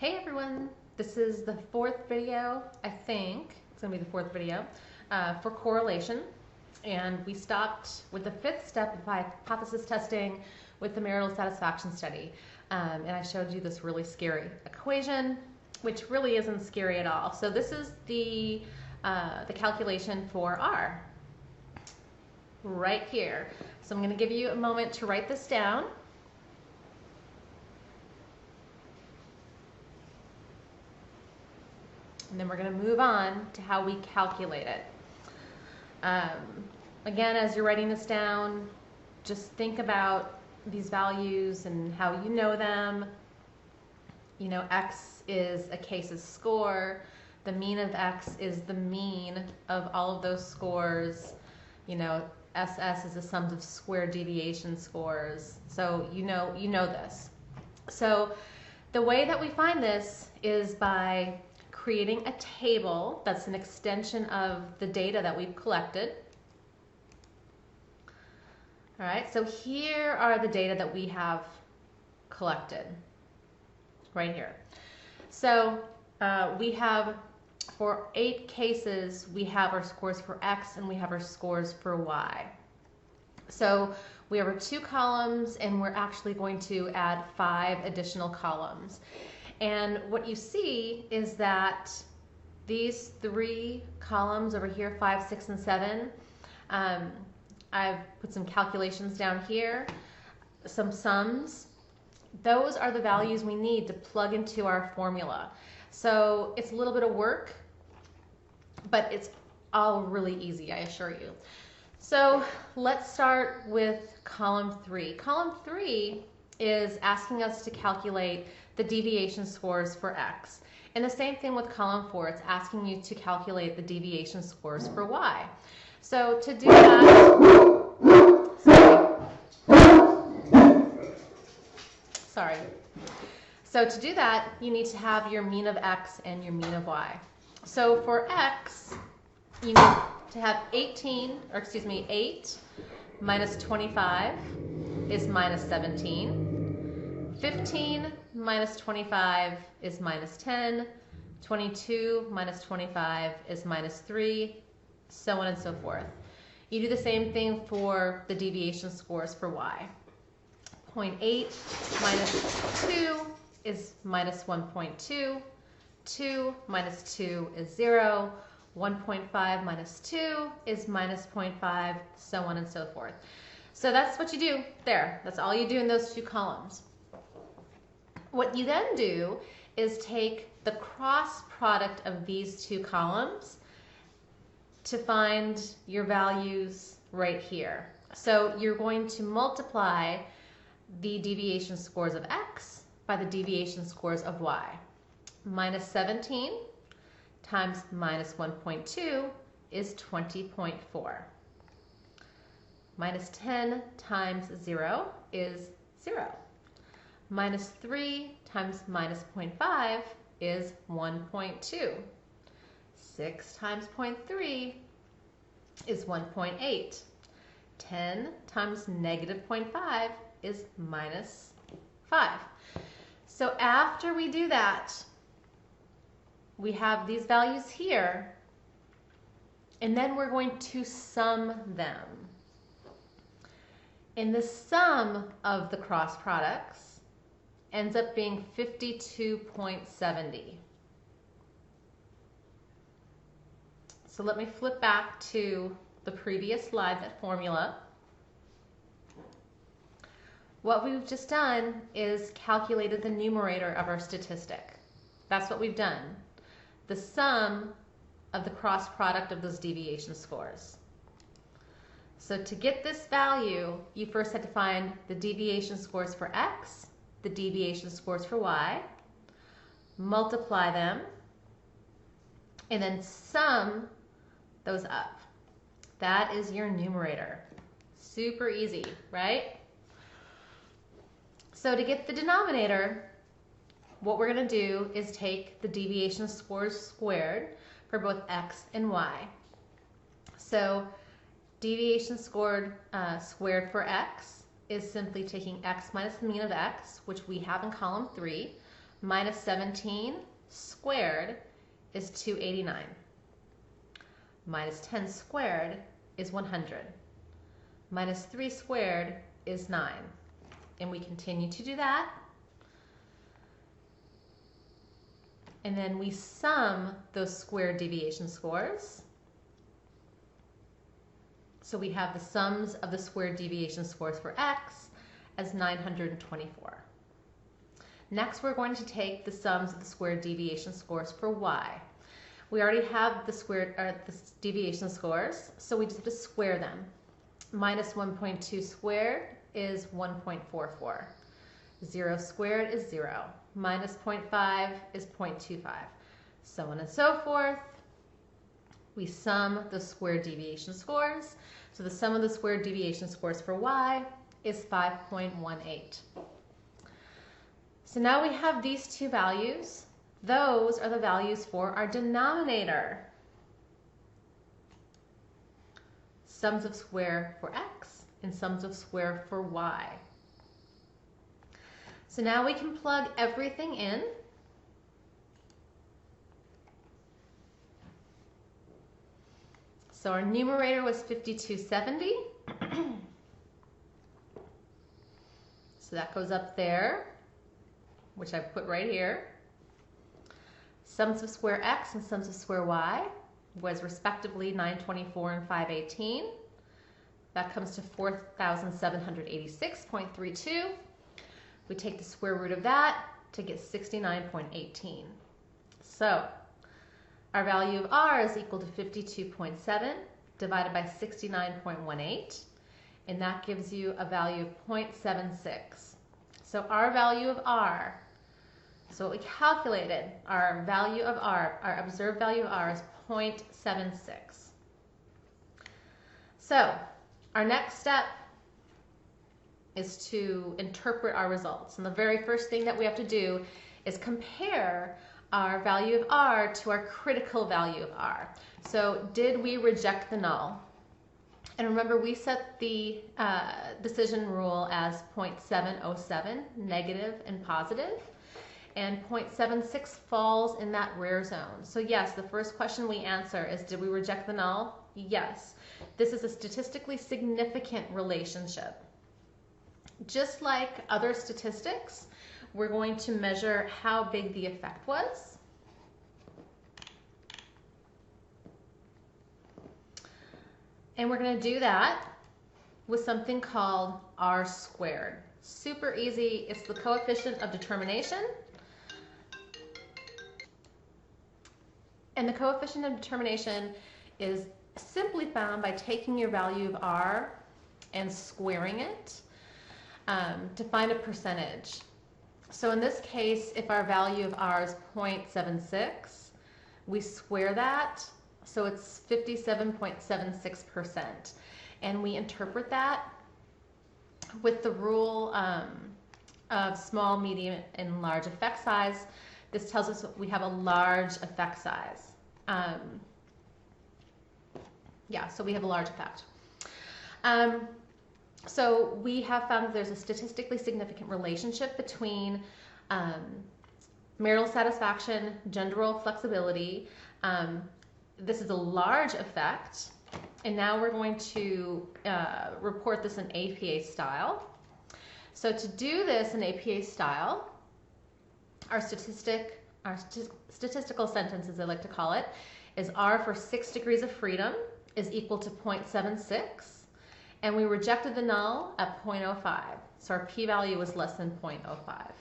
Hey everyone, this is the fourth video, I think, it's going to be the fourth video, for correlation. And we stopped with the fifth step of hypothesis testing with the marital satisfaction study. And I showed you this really scary equation, which really isn't scary at all. So this is the calculation for R, right here. So I'm going to give you a moment to write this down. And then we're going to move on to how we calculate it. Again, as you're writing this down, just think about these values and how you know them. You know, X is a case's score. The mean of X is the mean of all of those scores. You know, SS is the sum of square deviation scores. So you know this. So the way that we find this is by creating a table that's an extension of the data that we've collected. All right, so here are the data that we have collected, right here. So we have, for 8 cases, we have our scores for X and we have our scores for Y. So we have our 2 columns and we're actually going to add 5 additional columns. And what you see is that these 3 columns over here, 5, 6, and 7, I've put some calculations down here, some sums. Those are the values we need to plug into our formula. So it's a little bit of work, but it's all really easy, I assure you. So let's start with column 3. Column 3 is asking us to calculate the deviation scores for X. And the same thing with column 4, it's asking you to calculate the deviation scores for Y. So to do that, sorry. So to do that, you need to have your mean of X and your mean of Y. So for X, you need to have 8 minus 25 is minus 17. 15 minus 25 is minus 10. 22 minus 25 is minus 3, so on and so forth. You do the same thing for the deviation scores for Y. 0.8 minus 2 is minus 1.2. 2 minus 2 is 0. 1.5 minus 2 is minus 0.5, so on and so forth. So that's what you do there. That's all you do in those 2 columns. What you then do is take the cross product of these 2 columns to find your values right here. So you're going to multiply the deviation scores of X by the deviation scores of Y. Minus 17 times minus 1.2 is 20.4. Minus 10 times 0 is 0. Minus 3 times minus 0.5 is 1.2. 6 times 0.3 is 1.8. 10 times negative 0.5 is minus 5. So after we do that, we have these values here, and then we're going to sum them. And the sum of the cross products ends up being 52.70. So let me flip back to the previous slide, that formula. What we've just done is calculated the numerator of our statistic. That's what we've done. The sum of the cross product of those deviation scores. So to get this value, you first had to find the deviation scores for X, the deviation scores for Y, multiply them, and then sum those up. That is your numerator. Super easy, right? So to get the denominator, what we're going to do is take the deviation scores squared for both X and Y. So deviation squared for X is simply taking X minus the mean of X, which we have in column 3, minus 17 squared is 289. Minus 10 squared is 100. Minus 3 squared is 9. And we continue to do that. And then we sum those square deviation scores. So we have the sums of the square deviation scores for x as 924. Next, we're going to take the sums of the square deviation scores for y. We already have the deviation scores, so we just have to square them. Minus 1.2 squared is 1.44. 0 squared is 0. Minus 0.5 is 0.25. So on and so forth. We sum the square deviation scores. So the sum of the square deviation scores for y is 5.18. So now we have these two values. Those are the values for our denominator. Sums of square for x and sums of square for y. So now we can plug everything in. So our numerator was 5270. So that goes up there, which I've put right here. Sums of square x and sums of square y was respectively 924 and 518. That comes to 4,786.32. We take the square root of that to get 69.18. So our value of r is equal to 52.7 divided by 69.18, and that gives you a value of 0.76. So our value of r, so what we calculated, our value of r, our observed value of r is 0.76. So our next step is to interpret our results. And the very first thing that we have to do is compare our value of r to our critical value of r. So did we reject the null? And remember, we set the decision rule as 0.707, negative and positive, and 0.76 falls in that rare zone. So yes, the first question we answer is, did we reject the null? Yes. This is a statistically significant relationship. Just like other statistics, we're going to measure how big the effect was. And we're going to do that with something called r squared. Super easy. It's the coefficient of determination. And the coefficient of determination is simply found by taking your value of r and squaring it to find a percentage. So in this case, if our value of r is 0.76, we square that, so it's 57.76%. And we interpret that with the rule of small, medium, and large effect size. This tells us we have a large effect size. Yeah, so we have a large effect. So we have found that there's a statistically significant relationship between marital satisfaction, gender role flexibility. This is a large effect, and now we're going to report this in APA style. So to do this in APA style, our statistical sentence, as I like to call it, is r for 6 degrees of freedom is equal to 0.76. And we rejected the null at 0.05. So our p-value was less than 0.05.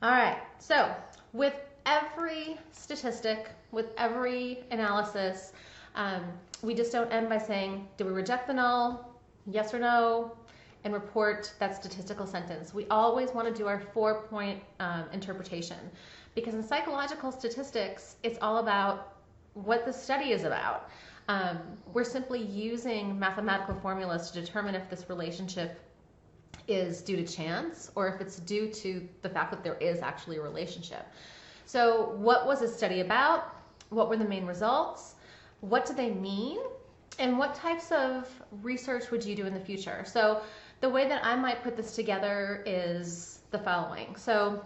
All right, so with every statistic, with every analysis, we just don't end by saying, did we reject the null, yes or no, and report that statistical sentence. We always want to do our 4-point interpretation, because in psychological statistics, it's all about what the study is about. We're simply using mathematical formulas to determine if this relationship is due to chance or if it's due to the fact that there is actually a relationship. So what was this study about? What were the main results? what do they mean, and what types of research would you do in the future? So the way that I might put this together is the following. So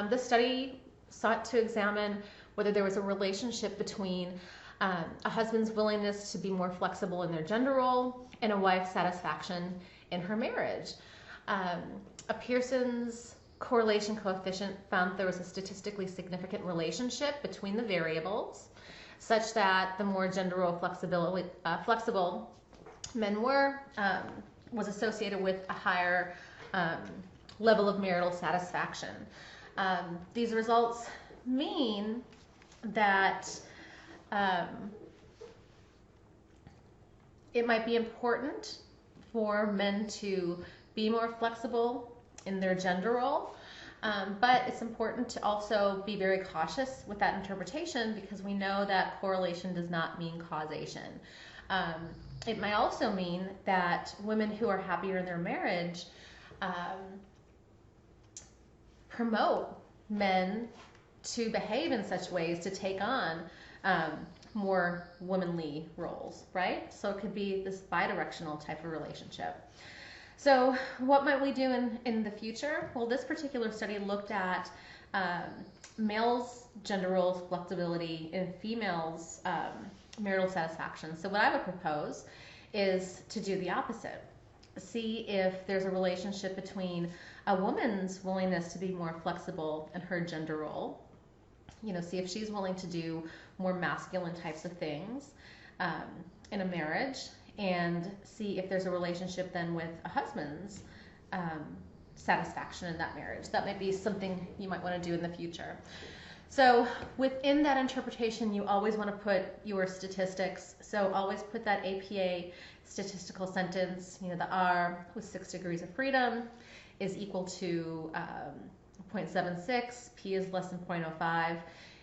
this study sought to examine whether there was a relationship between a husband's willingness to be more flexible in their gender role and a wife's satisfaction in her marriage. A Pearson's correlation coefficient found there was a statistically significant relationship between the variables, such that the more gender role flexible men were, was associated with a higher level of marital satisfaction. These results mean that it might be important for men to be more flexible in their gender role, but it's important to also be very cautious with that interpretation, because we know that correlation does not mean causation. It might also mean that women who are happier in their marriage promote men to behave in such ways to take on more womanly roles, right? So it could be this bidirectional type of relationship. So what might we do in the future? Well, this particular study looked at males' gender roles flexibility and females' marital satisfaction. So what I would propose is to do the opposite. See if there's a relationship between a woman's willingness to be more flexible in her gender role, see if she's willing to do more masculine types of things in a marriage, and see if there's a relationship then with a husband's satisfaction in that marriage. That might be something you might want to do in the future. So within that interpretation, you always want to put your statistics. So always put that APA statistical sentence, the R with 6 degrees of freedom is equal to 0.76, P is less than 0.05.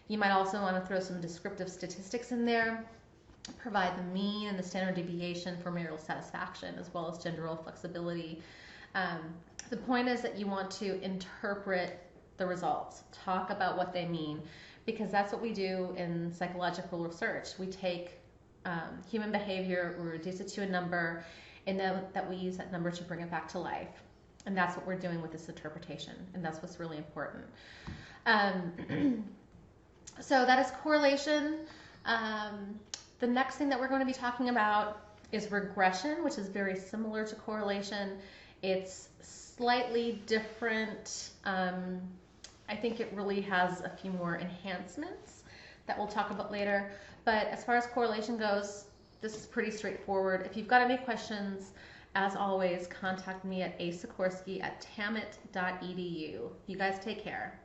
You might also want to throw some descriptive statistics in there, provide the mean and the standard deviation for marital satisfaction, as well as gender role flexibility. The point is that you want to interpret the results, talk about what they mean, because that's what we do in psychological research. We take human behavior, we reduce it to a number, and then that we use that number to bring it back to life. And that's what we're doing with this interpretation, and that's what's really important. So that is correlation. The next thing that we're going to be talking about is regression, which is very similar to correlation. It's slightly different. I think it really has a few more enhancements that we'll talk about later. But as far as correlation goes, this is pretty straightforward. If you've got any questions, as always, contact me at asikorsky@tamit.edu. You guys take care.